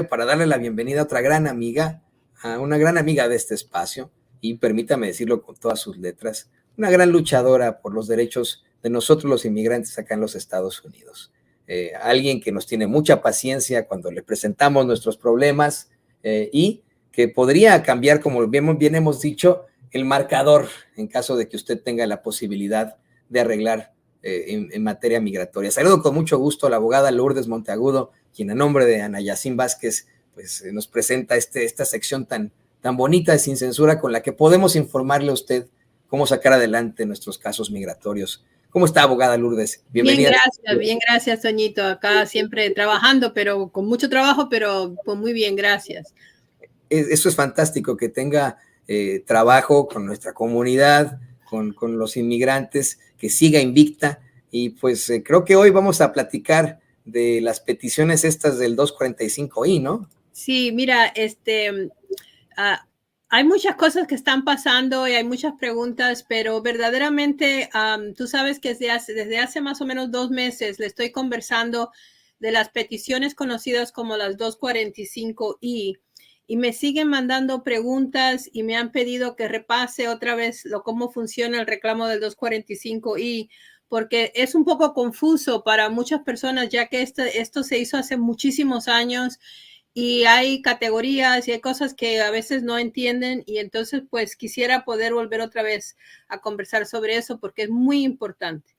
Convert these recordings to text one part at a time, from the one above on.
para darle la bienvenida a otra gran amiga, a una gran amiga de este espacio, y permítame decirlo con todas sus letras, una gran luchadora por los derechos de nosotros los inmigrantes acá en los Estados Unidos. Alguien que nos tiene mucha paciencia cuando le presentamos nuestros problemas y que podría cambiar, como bien hemos dicho, el marcador en caso de que usted tenga la posibilidad de arreglar en materia migratoria. Saludo con mucho gusto a la abogada Lourdes Monteagudo, quien a nombre de Ana Yacín Vázquez pues, nos presenta esta sección tan bonita de Sin Censura, con la que podemos informarle a usted cómo sacar adelante nuestros casos migratorios. ¿Cómo está, abogada Lourdes? Bienvenida. Bien, gracias, Toñito. Acá siempre trabajando, pero con mucho trabajo, pero pues muy bien, gracias. Eso es fantástico, que tenga trabajo con nuestra comunidad, con los inmigrantes, que siga invicta. Y pues creo que hoy vamos a platicar de las peticiones estas del 245I, ¿no? Sí, mira, hay muchas cosas que están pasando y hay muchas preguntas, pero verdaderamente tú sabes que desde hace más o menos 2 meses le estoy conversando de las peticiones conocidas como las 245I y me siguen mandando preguntas y me han pedido que repase otra vez cómo funciona el reclamo del 245I, porque es un poco confuso para muchas personas, ya que esto se hizo hace muchísimos años y hay categorías y hay cosas que a veces no entienden, y entonces pues quisiera poder volver otra vez a conversar sobre eso porque es muy importante.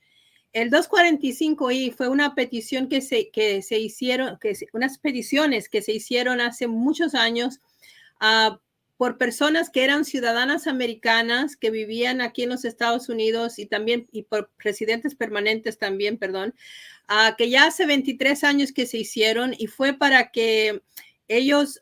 El 245I fue una petición que se hicieron, unas peticiones que se hicieron hace muchos años por personas que eran ciudadanas americanas que vivían aquí en los Estados Unidos y por residentes permanentes también, perdón, que ya hace 23 años que se hicieron, y fue para que ellos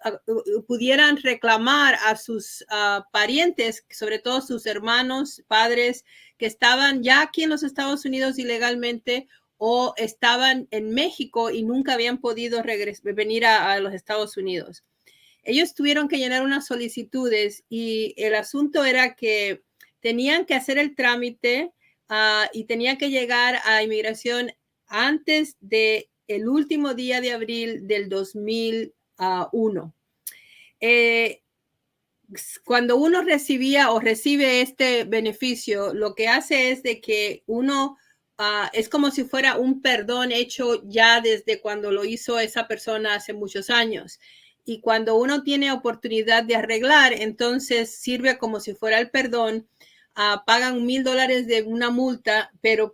pudieran reclamar a sus parientes, sobre todo sus hermanos, padres, que estaban ya aquí en los Estados Unidos ilegalmente o estaban en México y nunca habían podido venir a los Estados Unidos. Ellos tuvieron que llenar unas solicitudes y el asunto era que tenían que hacer el trámite y tenían que llegar a inmigración antes del último día de abril del 2001. Cuando uno recibe este beneficio, lo que hace es de que uno es como si fuera un perdón hecho ya desde cuando lo hizo esa persona hace muchos años. Y cuando uno tiene oportunidad de arreglar, entonces sirve como si fuera el perdón. Pagan $1,000 de una multa, pero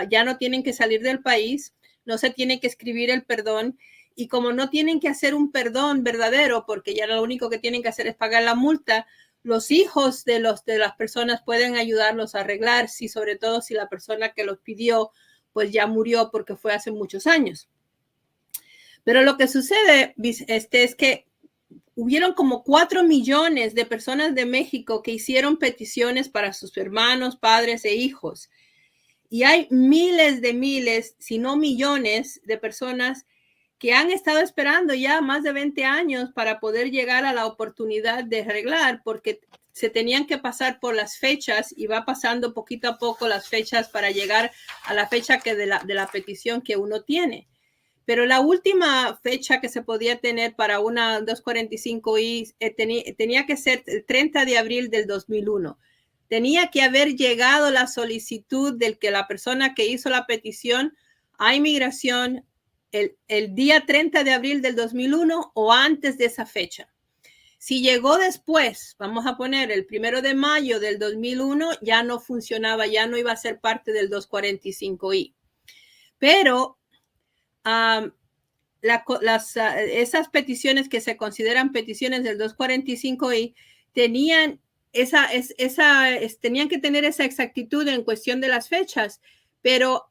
ya no tienen que salir del país, no se tiene que escribir el perdón. Y como no tienen que hacer un perdón verdadero, porque ya lo único que tienen que hacer es pagar la multa, los hijos de las personas pueden ayudarlos a arreglar, sobre todo si la persona que los pidió pues ya murió porque fue hace muchos años. Pero lo que sucede es que hubieron como 4 millones de personas de México que hicieron peticiones para sus hermanos, padres e hijos. Y hay miles, si no millones de personas que han estado esperando ya más de 20 años para poder llegar a la oportunidad de arreglar, porque se tenían que pasar por las fechas y va pasando poquito a poco las fechas para llegar a la fecha de la petición que uno tiene. Pero la última fecha que se podía tener para una 245I tenía que ser el 30 de abril del 2001. Tenía que haber llegado la solicitud del que la persona que hizo la petición a inmigración el día 30 de abril del 2001 o antes de esa fecha. Si llegó después, vamos a poner el 1 de mayo del 2001, ya no funcionaba, ya no iba a ser parte del 245I. Pero esas peticiones que se consideran peticiones del 245I tenían tenían que tener esa exactitud en cuestión de las fechas, pero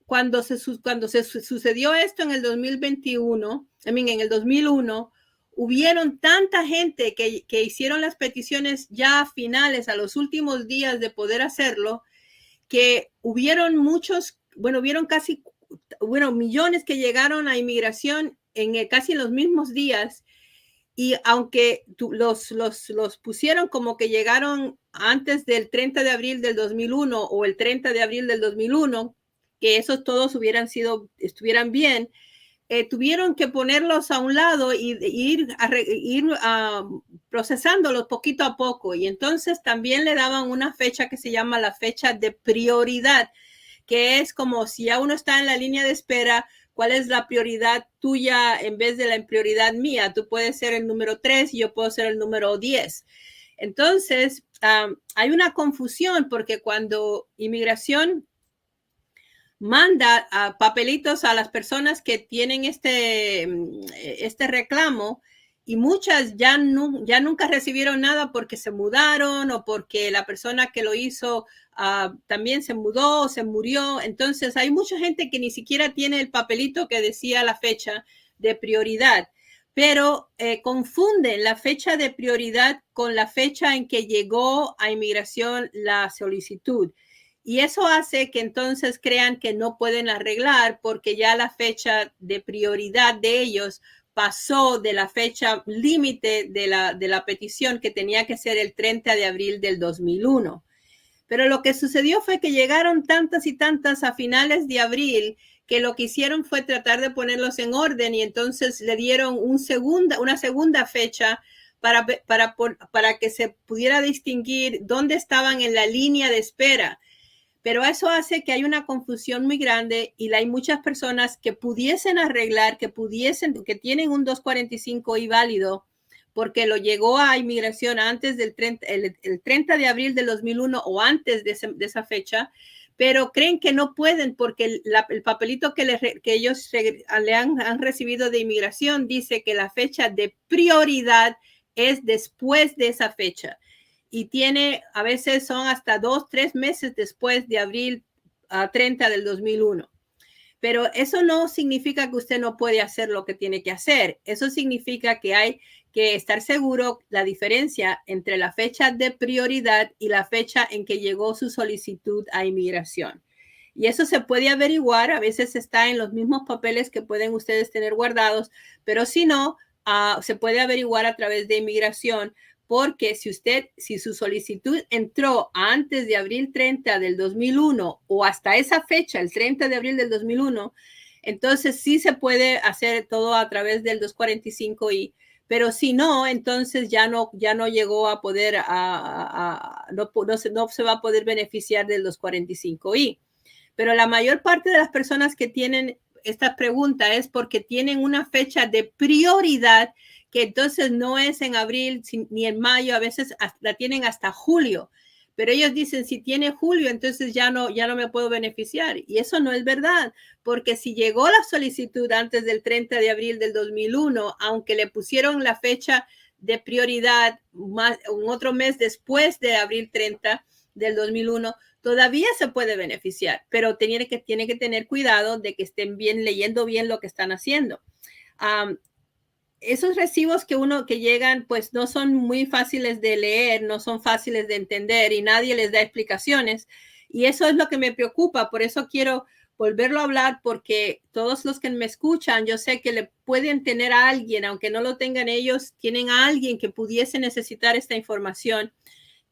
cuando se sucedió esto en el 2021, en el 2001, hubieron tanta gente que hicieron las peticiones ya a finales, a los últimos días de poder hacerlo, que hubieron millones que llegaron a inmigración casi en los mismos días. Y aunque los pusieron como que llegaron antes del 30 de abril del 2001 o el 30 de abril del 2001, que esos todos estuvieran bien, tuvieron que ponerlos a un lado y ir procesándolos poquito a poco. Y entonces también le daban una fecha que se llama la fecha de prioridad, que es como si ya uno está en la línea de espera, ¿cuál es la prioridad tuya en vez de la prioridad mía? Tú puedes ser el número 3 y yo puedo ser el número 10. Entonces, hay una confusión porque cuando inmigración manda papelitos a las personas que tienen este reclamo, y muchas ya nunca recibieron nada porque se mudaron o porque la persona que lo hizo también se mudó o se murió. Entonces hay mucha gente que ni siquiera tiene el papelito que decía la fecha de prioridad, pero confunden la fecha de prioridad con la fecha en que llegó a inmigración la solicitud. Y eso hace que entonces crean que no pueden arreglar porque ya la fecha de prioridad de ellos pasó de la fecha límite de la petición, que tenía que ser el 30 de abril del 2001. Pero lo que sucedió fue que llegaron tantas y tantas a finales de abril que lo que hicieron fue tratar de ponerlos en orden, y entonces le dieron una segunda fecha para que se pudiera distinguir dónde estaban en la línea de espera. Pero eso hace que hay una confusión muy grande y hay muchas personas que pudiesen arreglar, que tienen un 245I válido porque lo llegó a inmigración antes del 30 de abril del 2001 o antes de esa fecha, pero creen que no pueden porque el papelito que ellos han recibido de inmigración dice que la fecha de prioridad es después de esa fecha. Y a veces son hasta 2-3 meses después de abril 30 del 2001. Pero eso no significa que usted no puede hacer lo que tiene que hacer. Eso significa que hay que estar seguro la diferencia entre la fecha de prioridad y la fecha en que llegó su solicitud a inmigración. Y eso se puede averiguar, a veces está en los mismos papeles que pueden ustedes tener guardados, pero si no, se puede averiguar a través de inmigración, porque si su solicitud entró antes de abril 30 del 2001 o hasta esa fecha, el 30 de abril del 2001, entonces sí se puede hacer todo a través del 245I, pero si no, entonces ya no llegó a poder, no se va a poder beneficiar del 245I. Pero la mayor parte de las personas que tienen esta pregunta es porque tienen una fecha de prioridad que entonces no es en abril ni en mayo, a veces la tienen hasta julio. Pero ellos dicen, si tiene julio, entonces ya no me puedo beneficiar. Y eso no es verdad, porque si llegó la solicitud antes del 30 de abril del 2001, aunque le pusieron la fecha de prioridad un otro mes después de abril 30 del 2001, todavía se puede beneficiar, pero tiene que tener cuidado de que estén leyendo bien lo que están haciendo. Esos recibos que llegan, pues no son muy fáciles de leer, no son fáciles de entender y nadie les da explicaciones. Y eso es lo que me preocupa. Por eso quiero volverlo a hablar, porque todos los que me escuchan, yo sé que le pueden tener a alguien, aunque no lo tengan ellos, tienen a alguien que pudiese necesitar esta información.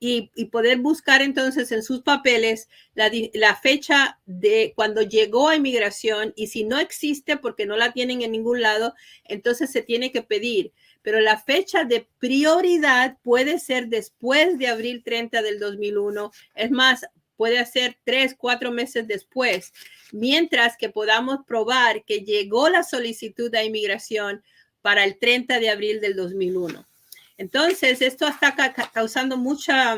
Y poder buscar entonces en sus papeles la fecha de cuando llegó a inmigración, y si no existe porque no la tienen en ningún lado, entonces se tiene que pedir. Pero la fecha de prioridad puede ser después de abril 30 del 2001. Es más, puede ser 3-4 meses después, mientras que podamos probar que llegó la solicitud a inmigración para el 30 de abril del 2001. Entonces, esto está causando mucha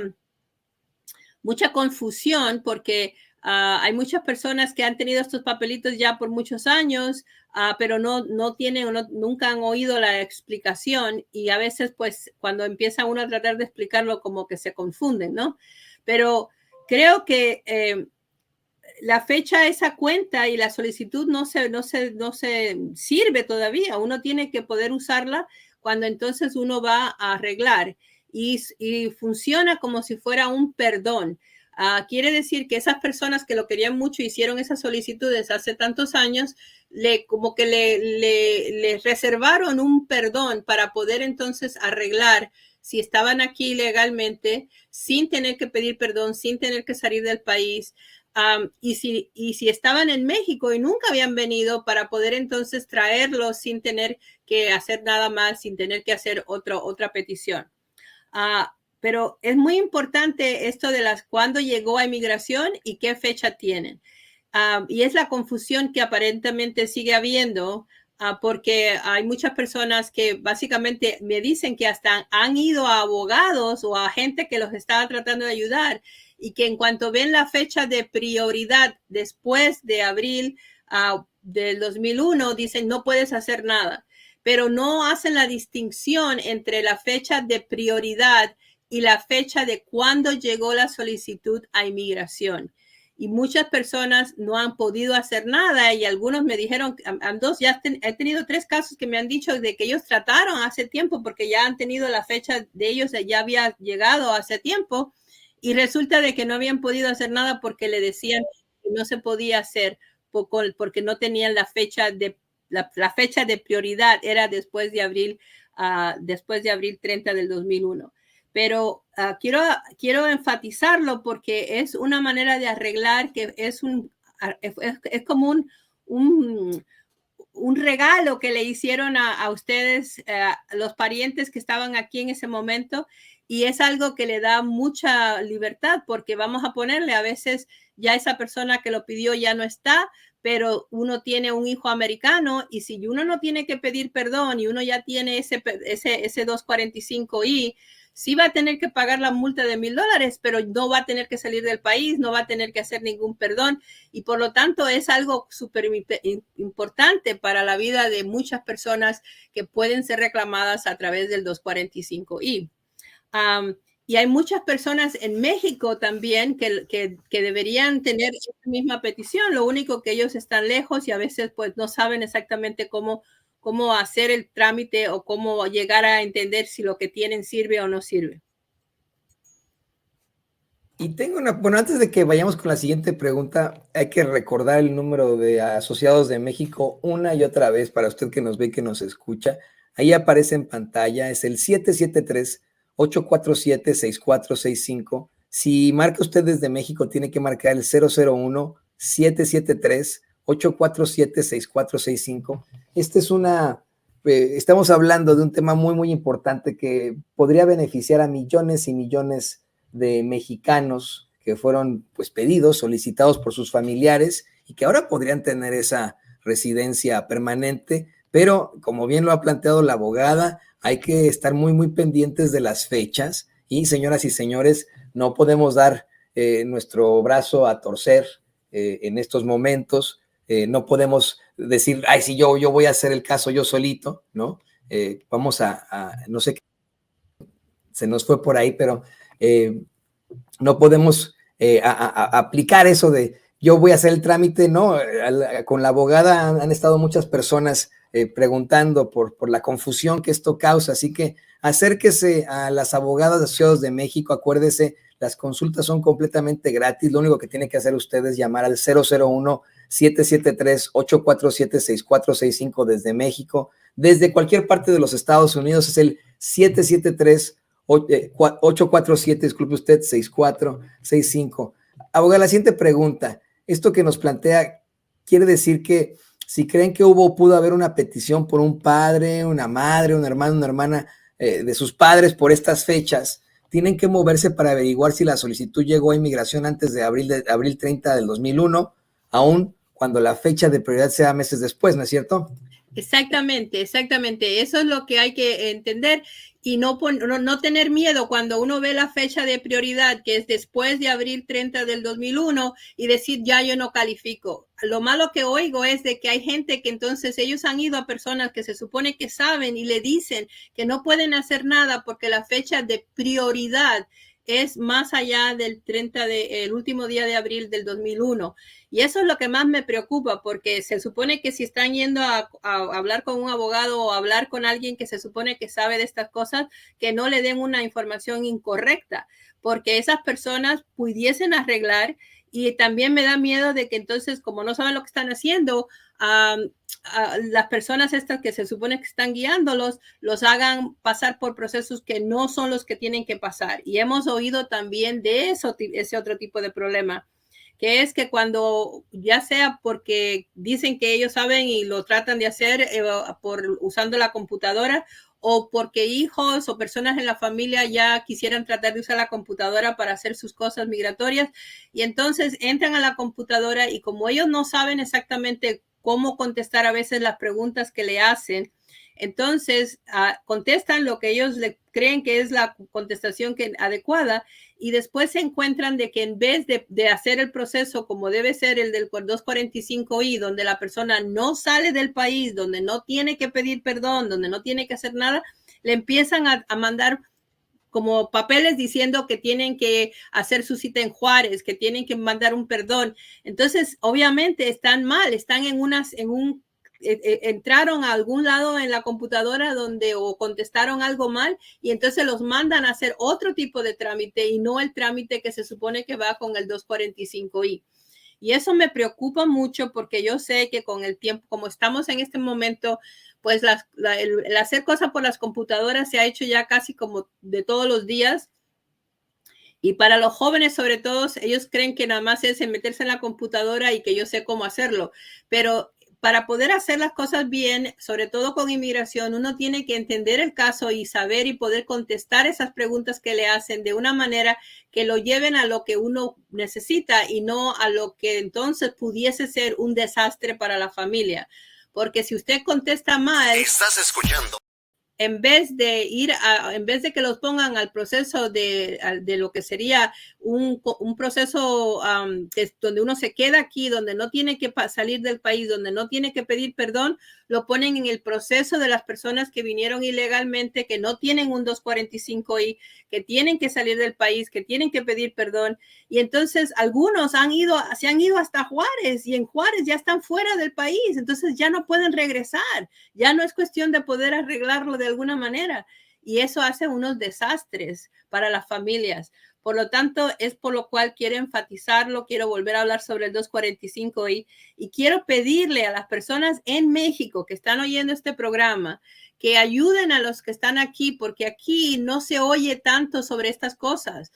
confusión porque hay muchas personas que han tenido estos papelitos ya por muchos años, pero nunca han oído la explicación, y a veces, pues, cuando empieza uno a tratar de explicarlo, como que se confunden, ¿no? Pero creo que la fecha esa cuenta y la solicitud no se sirve todavía. Uno tiene que poder usarla cuando entonces uno va a arreglar, y funciona como si fuera un perdón. Quiere decir que esas personas que lo querían mucho hicieron esas solicitudes hace tantos años, como que le reservaron un perdón para poder entonces arreglar si estaban aquí legalmente, sin tener que pedir perdón, sin tener que salir del país. Y si estaban en México y nunca habían venido, para poder entonces traerlos sin tener que hacer nada más, sin tener que hacer otra petición. Pero es muy importante esto de cuándo llegó a inmigración y qué fecha tienen. Y es la confusión que aparentemente sigue habiendo, porque hay muchas personas que básicamente me dicen que hasta han ido a abogados o a gente que los estaba tratando de ayudar, y que en cuanto ven la fecha de prioridad después de abril del 2001, dicen no puedes hacer nada, pero no hacen la distinción entre la fecha de prioridad y la fecha de cuándo llegó la solicitud a inmigración. Y muchas personas no han podido hacer nada, y algunos me dijeron, he tenido 3 casos que me han dicho de que ellos trataron hace tiempo porque ya han tenido la fecha de ellos, ya había llegado hace tiempo, y resulta de que no habían podido hacer nada porque le decían que no se podía hacer porque no tenían la fecha de prioridad, era después de abril 30 del 2001. Pero quiero enfatizarlo porque es una manera de arreglar que es como un regalo que le hicieron a ustedes, los parientes que estaban aquí en ese momento, y es algo que le da mucha libertad, porque vamos a ponerle, a veces ya esa persona que lo pidió ya no está, pero uno tiene un hijo americano, y si uno no tiene que pedir perdón y uno ya tiene ese 245I, sí va a tener que pagar la multa de $1,000, pero no va a tener que salir del país, no va a tener que hacer ningún perdón, y por lo tanto es algo súper importante para la vida de muchas personas que pueden ser reclamadas a través del 245I. Y hay muchas personas en México también que deberían tener esa misma petición. Lo único que ellos están lejos y a veces pues no saben exactamente cómo hacer el trámite o cómo llegar a entender si lo que tienen sirve o no sirve. Y tengo bueno, antes de que vayamos con la siguiente pregunta, hay que recordar el número de asociados de México una y otra vez para usted que nos ve y que nos escucha. Ahí aparece en pantalla, es el 773-847-6465. Si marca usted desde México, tiene que marcar el 001-773-847-6465. Estamos hablando de un tema muy, muy importante que podría beneficiar a millones y millones de mexicanos que fueron pues pedidos, solicitados por sus familiares y que ahora podrían tener esa residencia permanente, pero como bien lo ha planteado la abogada, hay que estar muy, muy pendientes de las fechas y, señoras y señores, no podemos dar nuestro brazo a torcer en estos momentos, no podemos decir, ay, si yo voy a hacer el caso yo solito, ¿no? Vamos no sé qué se nos fue por ahí, pero no podemos aplicar eso de yo voy a hacer el trámite, ¿no? Con la abogada han estado muchas personas preguntando por la confusión que esto causa, así que acérquese a las abogadas asociadas de México, acuérdese, las consultas son completamente gratis, lo único que tiene que hacer usted es llamar al 001-773-847-6465 desde México, desde cualquier parte de los Estados Unidos es el 773-847, disculpe usted, 6465. Abogada, la siguiente pregunta. Esto que nos plantea quiere decir que si creen que pudo haber una petición por un padre, una madre, un hermano, una hermana de sus padres por estas fechas, tienen que moverse para averiguar si la solicitud llegó a inmigración antes de abril 30 del 2001, aun cuando la fecha de prioridad sea meses después, ¿no es cierto? Exactamente. Eso es lo que hay que entender y no tener miedo cuando uno ve la fecha de prioridad, que es después de abril 30 del 2001, y decir, ya yo no califico. Lo malo que oigo es de que hay gente que entonces ellos han ido a personas que se supone que saben y le dicen que no pueden hacer nada porque la fecha de prioridad es más allá del el último día de abril del 2001. Y eso es lo que más me preocupa, porque se supone que si están yendo a hablar con un abogado o hablar con alguien que se supone que sabe de estas cosas, que no le den una información incorrecta, porque esas personas pudiesen arreglar. Y también me da miedo de que entonces, como no saben lo que están haciendo, las personas estas que se supone que están guiándolos, los hagan pasar por procesos que no son los que tienen que pasar. Y hemos oído también de ese otro tipo de problema, que es que cuando, ya sea porque dicen que ellos saben y lo tratan de hacer usando la computadora, o porque hijos o personas en la familia ya quisieran tratar de usar la computadora para hacer sus cosas migratorias, y entonces entran a la computadora y como ellos no saben exactamente cómo contestar a veces las preguntas que le hacen, entonces contestan lo que ellos creen que es la contestación adecuada, y después se encuentran de que en vez de hacer el proceso como debe ser el del 245I, donde la persona no sale del país, donde no tiene que pedir perdón, donde no tiene que hacer nada, le empiezan a mandar como papeles diciendo que tienen que hacer su cita en Juárez, que tienen que mandar un perdón. Entonces, obviamente están mal, están entraron a algún lado en la computadora o contestaron algo mal, y entonces los mandan a hacer otro tipo de trámite y no el trámite que se supone que va con el 245I. Y eso me preocupa mucho porque yo sé que con el tiempo, como estamos en este momento, pues el hacer cosas por las computadoras se ha hecho ya casi como de todos los días. Y para los jóvenes, sobre todo, ellos creen que nada más es meterse en la computadora y que yo sé cómo hacerlo. Pero para poder hacer las cosas bien, sobre todo con inmigración, uno tiene que entender el caso y saber y poder contestar esas preguntas que le hacen de una manera que lo lleven a lo que uno necesita y no a lo que entonces pudiese ser un desastre para la familia. Porque si usted contesta mal, estás escuchando. En vez de que los pongan al proceso de lo que sería un proceso donde uno se queda aquí, donde no tiene que salir del país, donde no tiene que pedir perdón, lo ponen en el proceso de las personas que vinieron ilegalmente, que no tienen un 245I, que tienen que salir del país, que tienen que pedir perdón. Y entonces algunos se han ido hasta Juárez, y en Juárez ya están fuera del país, entonces ya no pueden regresar. Ya no es cuestión de poder arreglarlo de alguna manera, y eso hace unos desastres para las familias. Por lo tanto, es por lo cual quiero enfatizarlo, quiero volver a hablar sobre el 245I, y quiero pedirle a las personas en México que están oyendo este programa que ayuden a los que están aquí, porque aquí no se oye tanto sobre estas cosas.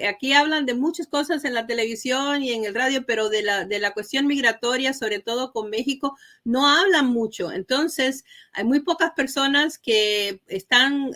Aquí hablan de muchas cosas en la televisión y en el radio, pero de la cuestión migratoria, sobre todo con México, no hablan mucho. Entonces, hay muy pocas personas que están,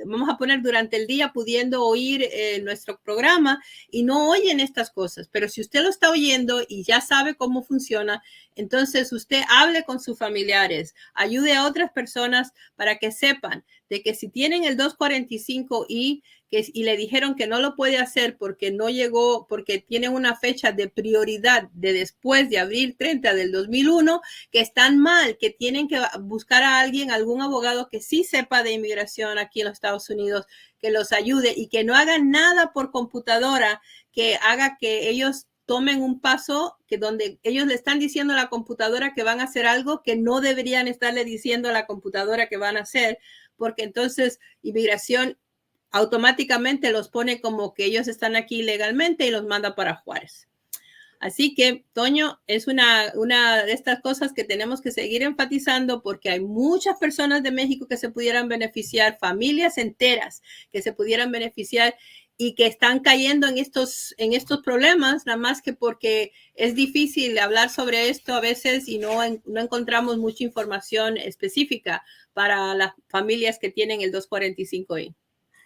vamos a poner, durante el día pudiendo oír nuestro programa y no oyen estas cosas. Pero si usted lo está oyendo y ya sabe cómo funciona, entonces usted hable con sus familiares, ayude a otras personas para que sepan de que si tienen el 245I y le dijeron que no lo puede hacer porque no llegó, porque tiene una fecha de prioridad de después de abril 30 del 2001, que están mal, que tienen que buscar a alguien, algún abogado que sí sepa de inmigración aquí en los Estados Unidos, que los ayude y que no hagan nada por computadora que haga que ellos tomen un paso que donde ellos le están diciendo a la computadora que van a hacer algo que no deberían estarle diciendo a la computadora que van a hacer, porque entonces inmigración automáticamente los pone como que ellos están aquí legalmente y los manda para Juárez. Así que, Toño, es una de estas cosas que tenemos que seguir enfatizando, porque hay muchas personas de México que se pudieran beneficiar, familias enteras que se pudieran beneficiar y que están cayendo en estos problemas, nada más que porque es difícil hablar sobre esto a veces y no encontramos mucha información específica para las familias que tienen el 245I.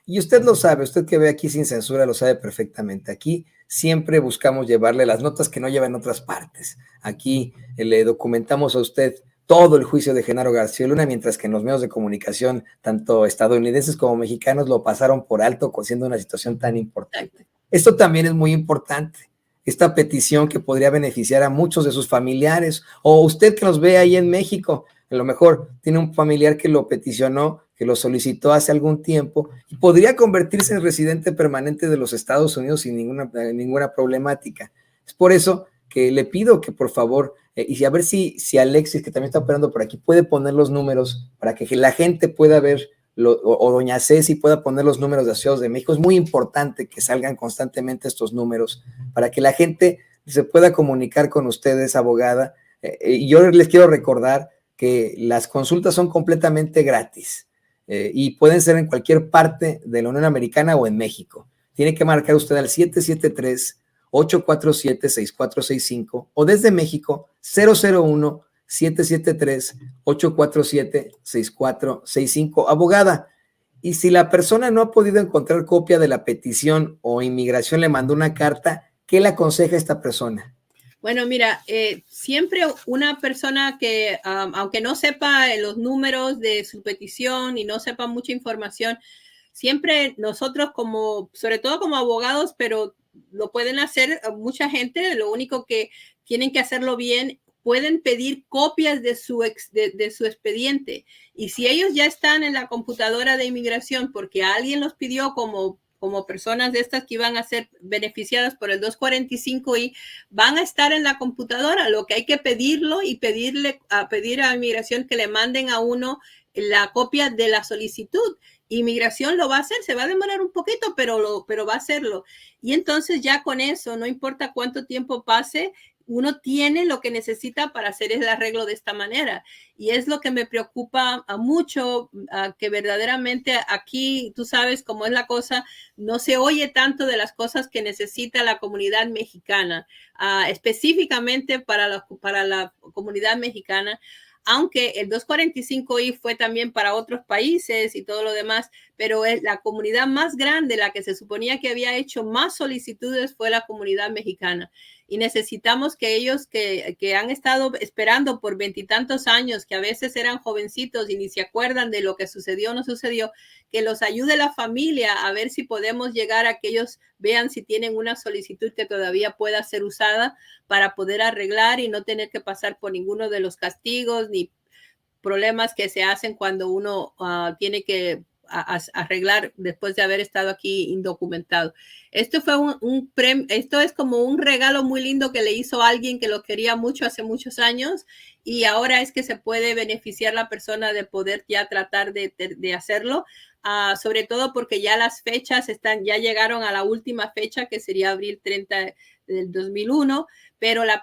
Y usted lo sabe, usted que ve aquí Sin Censura lo sabe perfectamente. Aquí siempre buscamos llevarle las notas que no lleva en otras partes. Aquí le documentamos a usted todo el juicio de Genaro García Luna, mientras que en los medios de comunicación, tanto estadounidenses como mexicanos, lo pasaron por alto, siendo una situación tan importante. Esto también es muy importante. Esta petición que podría beneficiar a muchos de sus familiares, o usted que nos ve ahí en México, a lo mejor tiene un familiar que lo peticionó, que lo solicitó hace algún tiempo y podría convertirse en residente permanente de los Estados Unidos sin ninguna problemática. Es por eso que le pido que por favor, y a ver si Alexis, que también está operando por aquí, puede poner los números para que la gente pueda ver, o doña Ceci pueda poner los números de Asociados de México. Es muy importante que salgan constantemente estos números para que la gente se pueda comunicar con ustedes, abogada. Y yo les quiero recordar que las consultas son completamente gratis y pueden ser en cualquier parte de la Unión Americana o en México. Tiene que marcar usted al 847-6465 o desde México 001-773-847-6465. Abogada, y si la persona no ha podido encontrar copia de la petición o inmigración le mandó una carta, ¿qué le aconseja a esta persona? Bueno, mira, siempre una persona que, aunque no sepa los números de su petición y no sepa mucha información, siempre nosotros sobre todo como abogados, pero lo pueden hacer mucha gente, lo único que tienen que hacerlo bien, pueden pedir copias de su expediente. Y si ellos ya están en la computadora de inmigración porque alguien los pidió como personas de estas que iban a ser beneficiadas por el 245I, van a estar en la computadora. Lo que hay que pedirlo y pedir a inmigración que le manden a uno la copia de la solicitud. Inmigración lo va a hacer, se va a demorar un poquito, pero va a hacerlo. Y entonces ya con eso, no importa cuánto tiempo pase, uno tiene lo que necesita para hacer el arreglo de esta manera. Y es lo que me preocupa mucho, que verdaderamente aquí, tú sabes cómo es la cosa, no se oye tanto de las cosas que necesita la comunidad mexicana, específicamente para la comunidad mexicana. Aunque el 245I fue también para otros países y todo lo demás, pero es la comunidad más grande, la que se suponía que había hecho más solicitudes, fue la comunidad mexicana. Y necesitamos que ellos que han estado esperando por 20 y tantos años, que a veces eran jovencitos y ni se acuerdan de lo que sucedió o no sucedió, que los ayude la familia a ver si podemos llegar a que ellos vean si tienen una solicitud que todavía pueda ser usada para poder arreglar y no tener que pasar por ninguno de los castigos ni problemas que se hacen cuando uno tiene que arreglar después de haber estado aquí indocumentado. Esto fue esto es como un regalo muy lindo que le hizo alguien que lo quería mucho hace muchos años, y ahora es que se puede beneficiar la persona de poder ya tratar de hacerlo, sobre todo porque ya las fechas ya llegaron a la última fecha, que sería abril 30 del 2001, pero la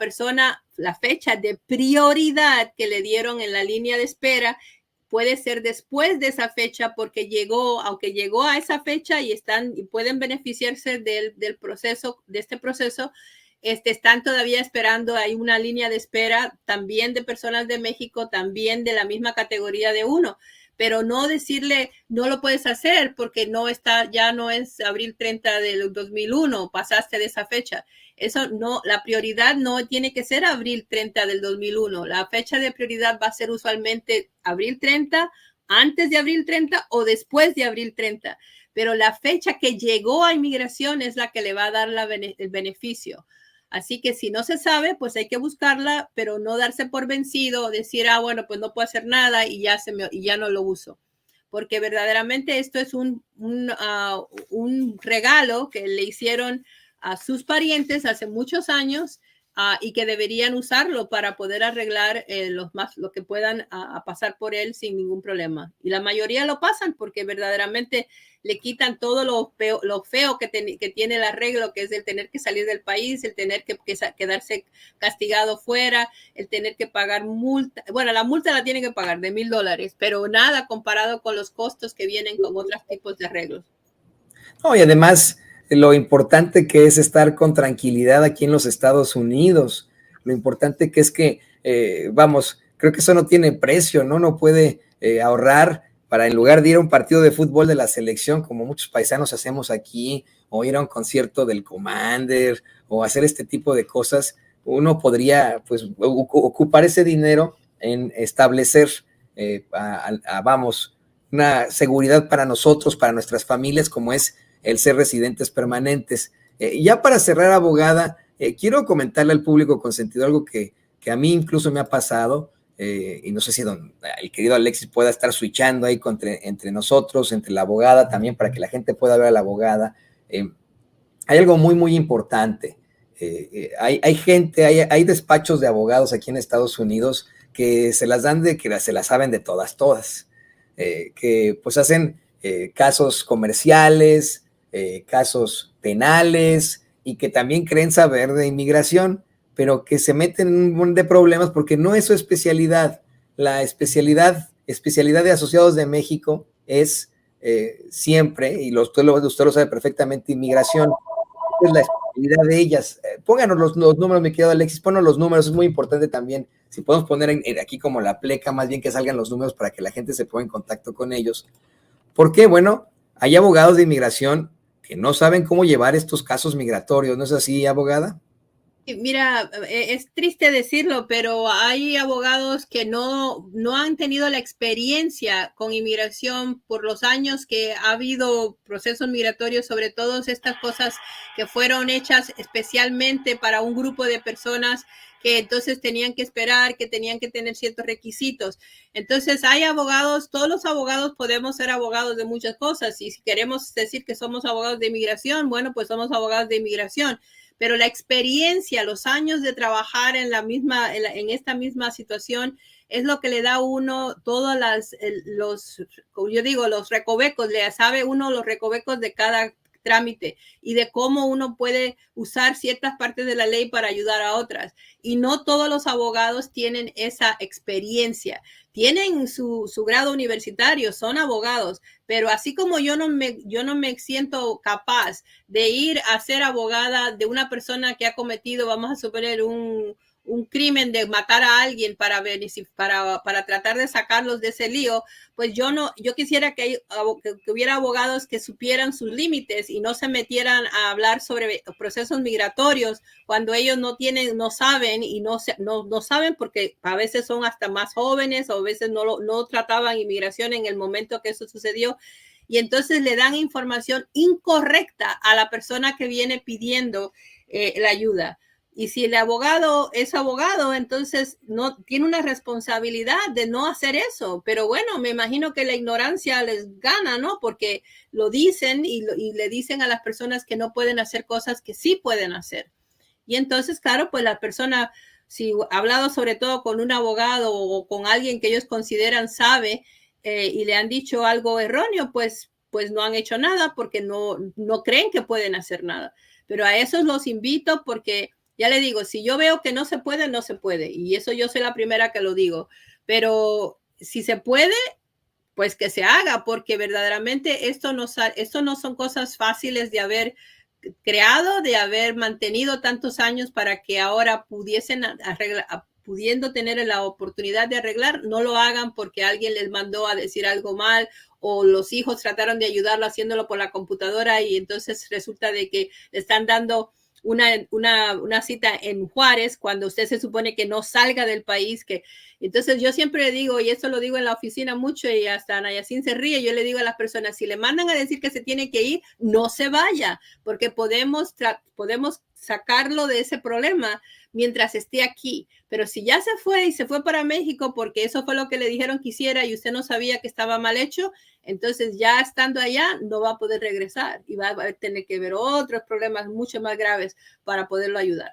fecha de prioridad que le dieron en la línea de espera puede ser después de esa fecha, porque aunque llegó a esa fecha y pueden beneficiarse del proceso, de este proceso, están todavía esperando. Hay una línea de espera también de personas de México, también de la misma categoría de uno, pero no decirle no lo puedes hacer porque ya no es abril 30 del 2001, pasaste de esa fecha. Eso no, la prioridad no tiene que ser abril 30 del 2001. La fecha de prioridad va a ser usualmente abril 30, antes de abril 30 o después de abril 30. Pero la fecha que llegó a inmigración es la que le va a dar el beneficio. Así que si no se sabe, pues hay que buscarla, pero no darse por vencido, decir, bueno, pues no puedo hacer nada y ya no lo uso. Porque verdaderamente esto es un regalo que le hicieron a sus parientes hace muchos años, y que deberían usarlo para poder arreglar lo que puedan pasar por él sin ningún problema. Y la mayoría lo pasan porque verdaderamente le quitan todo lo feo que tiene el arreglo, que es el tener que salir del país, el tener que quedarse castigado fuera, el tener que pagar multa. Bueno, la multa la tienen que pagar de $1,000, pero nada comparado con los costos que vienen con otros tipos de arreglos. No, y además lo importante que es estar con tranquilidad aquí en los Estados Unidos, lo importante que es que, creo que eso no tiene precio, ¿no? No puede ahorrar para, en lugar de ir a un partido de fútbol de la selección, como muchos paisanos hacemos aquí, o ir a un concierto del Commander, o hacer este tipo de cosas, uno podría, pues, ocupar ese dinero en establecer, una seguridad para nosotros, para nuestras familias, como es el ser residentes permanentes. Ya para cerrar, abogada, quiero comentarle al público consentido algo que a mí incluso me ha pasado, y no sé si el querido Alexis pueda estar switchando ahí entre nosotros, entre la abogada también, para que la gente pueda ver a la abogada. Hay algo muy, muy importante. Hay despachos de abogados aquí en Estados Unidos que se las dan que se las saben de todas, que pues hacen casos comerciales, casos penales, y que también creen saber de inmigración, pero que se meten en un montón de problemas porque no es su especialidad. La especialidad de Asociados de México es siempre, y usted lo sabe perfectamente, inmigración. Es la responsabilidad de ellas. Pónganos los números, mi querido Alexis, ponnos los números, es muy importante también. Si podemos poner aquí como la pleca, más bien que salgan los números para que la gente se ponga en contacto con ellos. ¿Por qué? Bueno, hay abogados de inmigración que no saben cómo llevar estos casos migratorios, ¿no es así, abogada? Mira, es triste decirlo, pero hay abogados que no han tenido la experiencia con inmigración por los años que ha habido procesos migratorios, sobre todo estas cosas que fueron hechas especialmente para un grupo de personas que entonces tenían que esperar, que tenían que tener ciertos requisitos. Entonces hay abogados, todos los abogados podemos ser abogados de muchas cosas, y si queremos decir que somos abogados de inmigración, bueno, pues somos abogados de inmigración. Pero la experiencia, los años de trabajar en esta misma situación es lo que le da a uno todos los recovecos, le sabe uno los recovecos de cada trámite y de cómo uno puede usar ciertas partes de la ley para ayudar a otras. Y no todos los abogados tienen esa experiencia. Tienen su grado universitario, son abogados, pero así como yo no me siento capaz de ir a ser abogada de una persona que ha cometido, vamos a suponer, un crimen de matar a alguien para tratar de sacarlos de ese lío, pues yo quisiera que hubiera abogados que supieran sus límites y no se metieran a hablar sobre procesos migratorios cuando ellos no saben porque a veces son hasta más jóvenes o a veces no trataban inmigración en el momento que eso sucedió. Y entonces le dan información incorrecta a la persona que viene pidiendo la ayuda. Y si el abogado es abogado, entonces no tiene una responsabilidad de no hacer eso. Pero bueno, me imagino que la ignorancia les gana, ¿no? Porque lo dicen y le dicen a las personas que no pueden hacer cosas que sí pueden hacer. Y entonces, claro, pues la persona, si ha hablado sobre todo con un abogado o con alguien que ellos consideran sabe y le han dicho algo erróneo, pues no han hecho nada porque no creen que pueden hacer nada. Pero a esos los invito porque, ya le digo, si yo veo que no se puede, no se puede. Y eso yo soy la primera que lo digo. Pero si se puede, pues que se haga, porque verdaderamente esto no son cosas fáciles de haber creado, de haber mantenido tantos años para que ahora pudiesen pudiendo tener la oportunidad de arreglar, no lo hagan porque alguien les mandó a decir algo mal o los hijos trataron de ayudarlo haciéndolo por la computadora y entonces resulta de que le están dando una cita en Juárez cuando usted se supone que no salga del país. Entonces yo siempre digo, y eso lo digo en la oficina mucho y hasta Nayacín se ríe, yo le digo a las personas, si le mandan a decir que se tiene que ir, no se vaya, porque podemos sacarlo de ese problema mientras esté aquí. Pero si ya se fue y se fue para México porque eso fue lo que le dijeron que hiciera y usted no sabía que estaba mal hecho, entonces ya estando allá no va a poder regresar y va a tener que ver otros problemas mucho más graves para poderlo ayudar.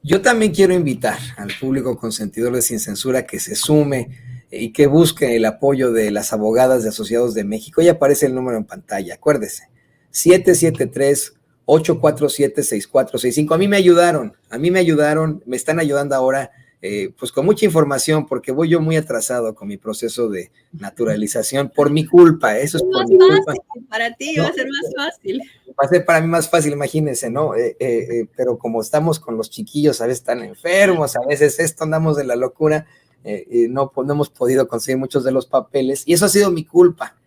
Yo también quiero invitar al público consentidor de Sin Censura que se sume y que busque el apoyo de las abogadas de Asociados de México. Ya aparece el número en pantalla, acuérdese, 773-847-6465. A mí me ayudaron, me están ayudando ahora, pues con mucha información, porque voy yo muy atrasado con mi proceso de naturalización, por mi culpa, eso es por mi culpa. Para ti va a ser más fácil. Va a ser para mí más fácil, imagínense, ¿no? Pero como estamos con los chiquillos, a veces están enfermos, a veces andamos de la locura, no hemos podido conseguir muchos de los papeles, y eso ha sido mi culpa,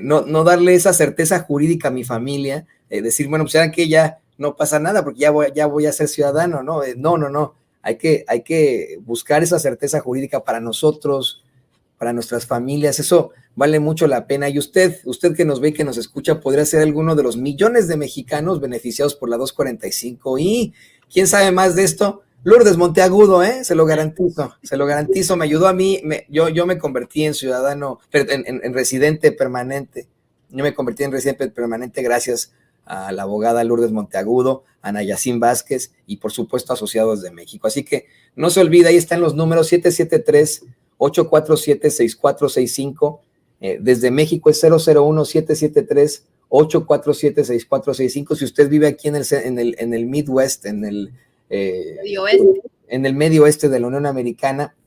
no darle esa certeza jurídica a mi familia, decir, bueno, pues ya que ya no pasa nada, porque ya voy a ser ciudadano, ¿no? No, hay que buscar esa certeza jurídica para nosotros, para nuestras familias, eso vale mucho la pena. Y usted que nos ve y que nos escucha, podría ser alguno de los millones de mexicanos beneficiados por la 245. Y ¿quién sabe más de esto? Lourdes Monteagudo, se lo garantizo, me ayudó a mí, yo me convertí en ciudadano, en residente permanente, gracias a la abogada Lourdes Monteagudo, a Nayacín Vázquez y por supuesto Asociados de México. Así que no se olvide, ahí están los números, 773-847-6465, desde México es 001-773-847-6465. Si usted vive aquí en el Midwest, en el medio oeste de la Unión Americana,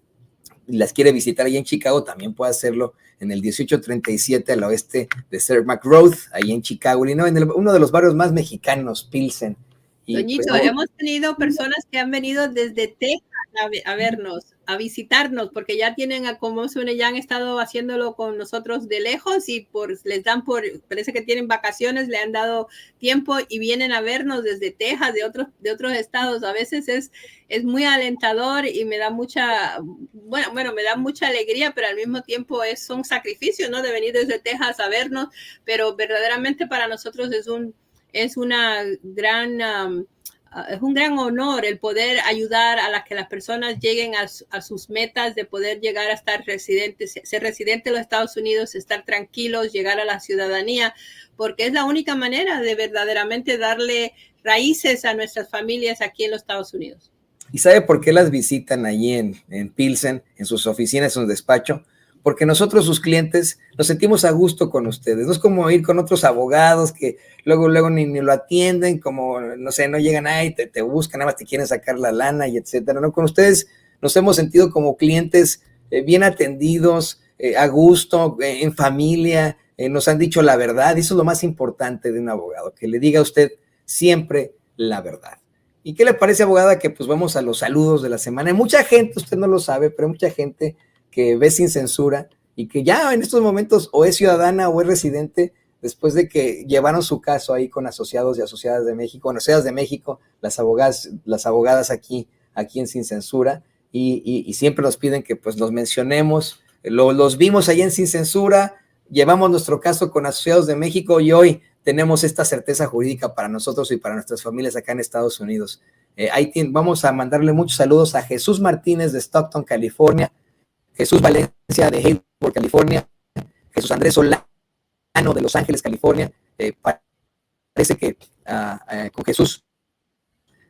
las quiere visitar ahí en Chicago, también puede hacerlo en el 1837 al oeste de Cermak Road, ahí en Chicago, Illinois, uno de los barrios más mexicanos, Pilsen. Y Doñito, pues, hemos tenido personas que han venido desde Texas a vernos, a visitarnos, porque ya tienen a como suene, ya han estado haciéndolo con nosotros de lejos y les dan parece que tienen vacaciones, le han dado tiempo y vienen a vernos desde Texas, de otros estados. A veces es muy alentador y me da me da mucha alegría, pero al mismo tiempo es un sacrificio, ¿no? De venir desde Texas a vernos, pero verdaderamente para nosotros es un gran honor el poder ayudar a que las personas lleguen a sus metas de poder llegar a ser residente de los Estados Unidos, estar tranquilos, llegar a la ciudadanía, porque es la única manera de verdaderamente darle raíces a nuestras familias aquí en los Estados Unidos. ¿Y sabe por qué las visitan allí en Pilsen, en sus oficinas, en su despacho? Porque nosotros, sus clientes, nos sentimos a gusto con ustedes. No es como ir con otros abogados que luego ni lo atienden, como, no sé, no llegan ahí, te buscan, nada más te quieren sacar la lana y etcétera. No, con ustedes nos hemos sentido como clientes bien atendidos, a gusto, en familia, nos han dicho la verdad, y eso es lo más importante de un abogado, que le diga a usted siempre la verdad. ¿Y qué le parece, abogada, que pues vamos a los saludos de la semana? Hay mucha gente, usted no lo sabe, pero hay mucha gente que ve Sin Censura y que ya en estos momentos o es ciudadana o es residente después de que llevaron su caso ahí con asociados y asociadas de México, bueno, asociadas de México, las abogadas aquí en Sin Censura, y siempre nos piden que pues los mencionemos, los vimos ahí en Sin Censura, llevamos nuestro caso con asociados de México y hoy tenemos esta certeza jurídica para nosotros y para nuestras familias acá en Estados Unidos. Vamos a mandarle muchos saludos a Jesús Martínez de Stockton, California, Jesús Valencia de Hayward, California, Jesús Andrés Solano de Los Ángeles, California. Parece que con Jesús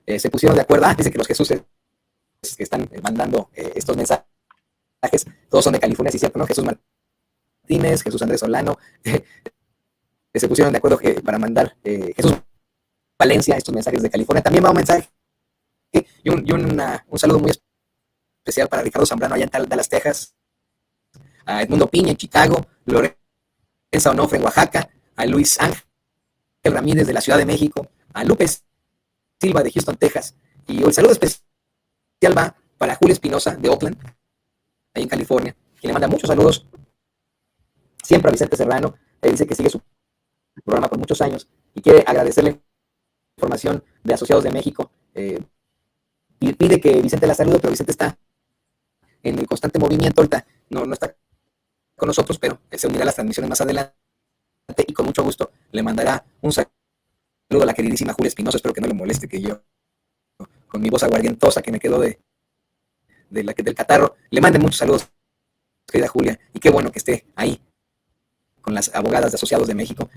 se pusieron de acuerdo. Dice que los Jesús que están mandando estos mensajes, todos son de California, sí, cierto, ¿no? Jesús Martínez, Jesús Andrés Solano, se pusieron de acuerdo para mandar Jesús Valencia estos mensajes de California. También va un mensaje y un saludo muy especial para Ricardo Zambrano allá en Dallas, Texas, a Edmundo Piña en Chicago, Lorenza Onofre en Oaxaca, a Luis Ángel Ramírez de la Ciudad de México, a Lupe Silva de Houston, Texas, y el saludo especial va para Julio Espinosa de Oakland, ahí en California, quien le manda muchos saludos siempre a Vicente Serrano. Él dice que sigue su programa por muchos años y quiere agradecerle información de Asociados de México. Pide que Vicente la salude, pero Vicente está en el constante movimiento, ahorita no está con nosotros, pero se unirá a las transmisiones más adelante y con mucho gusto le mandará un saludo a la queridísima Julia Espinosa. Espero que no le moleste que yo, con mi voz aguardientosa que me quedó del catarro, le mande muchos saludos, querida Julia, y qué bueno que esté ahí con las abogadas de Asociados de México.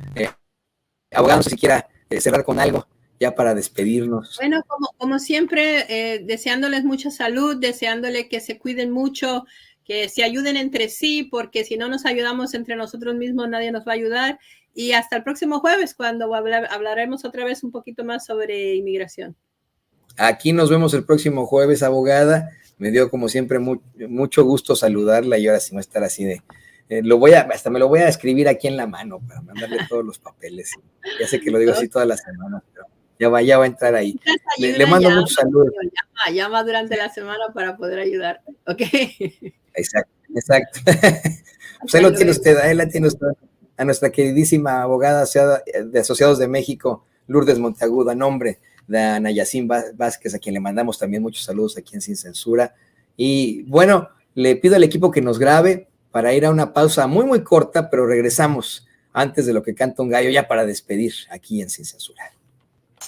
Abogado, no sé si quiera cerrar con algo ya para despedirnos. Bueno, como siempre, deseándoles mucha salud, deseándole que se cuiden mucho, que se ayuden entre sí, porque si no nos ayudamos entre nosotros mismos, nadie nos va a ayudar. Y hasta el próximo jueves, cuando hablaremos otra vez un poquito más sobre inmigración. Aquí nos vemos el próximo jueves, abogada. Me dio, como siempre, mucho gusto saludarla y ahora sí va a estar así de... hasta me lo voy a escribir aquí en la mano para mandarle todos los papeles. Ya sé que lo digo así toda la semana, pero ya va a entrar ahí. Le mando muchos saludos. Llama durante la semana para poder ayudar. Ok. Exacto. Pues ahí lo tiene usted, a nuestra queridísima abogada de Asociados de México, Lourdes Monteagudo, a nombre de Ana Yacín Vázquez, a quien le mandamos también muchos saludos aquí en Sin Censura. Y bueno, le pido al equipo que nos grabe para ir a una pausa muy, muy corta, pero regresamos antes de lo que canta un gallo ya para despedir aquí en Sin Censura.